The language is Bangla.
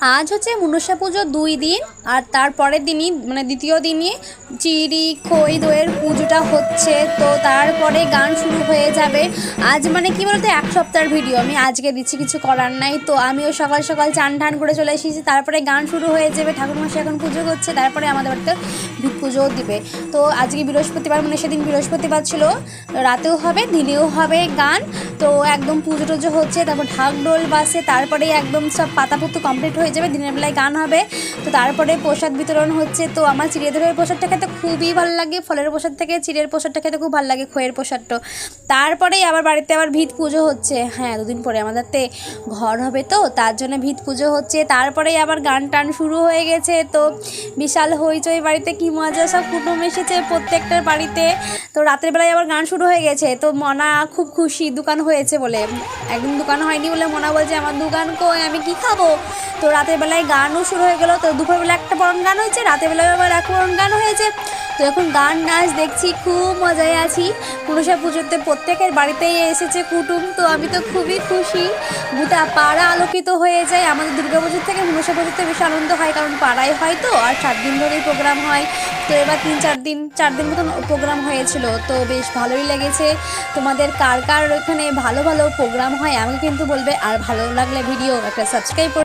আজ হচ্ছে মনসা পুজো 2 দিন, আর তারপরের দিনই মানে দ্বিতীয় দিনই চিড়ি খই দইয়ের পুজোটা হচ্ছে। তো তারপরে গান শুরু হয়ে যাবে। আজ মানে কি বলতো, 1 সপ্তাহের ভিডিও আমি আজকে দিচ্ছি, কিছু করার নাই। তো আমিও সকাল সকাল চান ঠান করে চলে এসেছি, তারপরে গান শুরু হয়ে যাবে। ঠাকুরমশাই এখন পুজো করছে, তারপরে আমাদের বাড়িতে ভিত পুজোও দিবে। তো আজকে বৃহস্পতিবার, মানে সেদিন বৃহস্পতিবার ছিল, রাতেও হবে দিনেও হবে গান। তো একদম পুজো টুজো হচ্ছে, তারপর ঢাক ডোল বাসে, তারপরেই একদম সব পাতাপুত্ত কমপ্লিট হয়ে যাবে। দিনের বেলায় গান হবে, তো তারপরে প্রসাদ বিতরণ হচ্ছে। তো আমার চিড়ে দইয়ের প্রসাদটা খেতে খুবই ভালো লাগে, ফলের প্রসাদ থেকে চিড়ের প্রসাদটা খেতে খুব ভালো লাগে, খইয়ের প্রসাদটা। তারপরেই আবার বাড়িতে আবার ভিত পুজো হচ্ছে। হ্যাঁ, 2 দিন পরে আমাদেরতে ঘর হবে, তো তার জন্য ভিত পুজো হচ্ছে। তারপরেই আবার গান টান শুরু হয়ে গেছে। তো বিশাল হইচই বাড়িতে, কি মজা, সব কুটুম এসেছে প্রত্যেকটার বাড়িতে। তো রাতের বেলায় আবার গান শুরু হয়ে গেছে। তো মনা খুব খুশি দোকান হয়েছে বলে। একদিন দোকান হয়নি বলে মনা বলছে আমার দোকান কই, আমি কি খাবো। তো রাতের বেলায় গানও শুরু হয়ে গেল। তো দুপুরবেলা একটা বরণ গান হয়েছে, রাতের বেলায় আবার এক বরণ গান হয়েছে। তো এখন গান নাচ দেখছি, খুব মজায় আছি। মনসা পুজোতে প্রত্যেকের বাড়িতেই এসেছে কুটুম, তো আমি তো খুবই খুশি। গোটা পাড়া আলোকিত হয়ে যায়। আমাদের দুর্গা পুজোর থেকে মনসা পুজোতে বেশি আনন্দ হয়, কারণ পাড়ায় হয় তো, আর 7 দিন ধরেই প্রোগ্রাম হয়। তো এবার 4 দিন মতন প্রোগ্রাম হয়েছিল, তো বেশ ভালোই লেগেছে। তোমাদের কার কার ওখানে ভালো ভালো প্রোগ্রাম হয় আমাকে কিন্তু বলবে, আর ভালো লাগলে ভিডিও একটা সাবস্ক্রাইব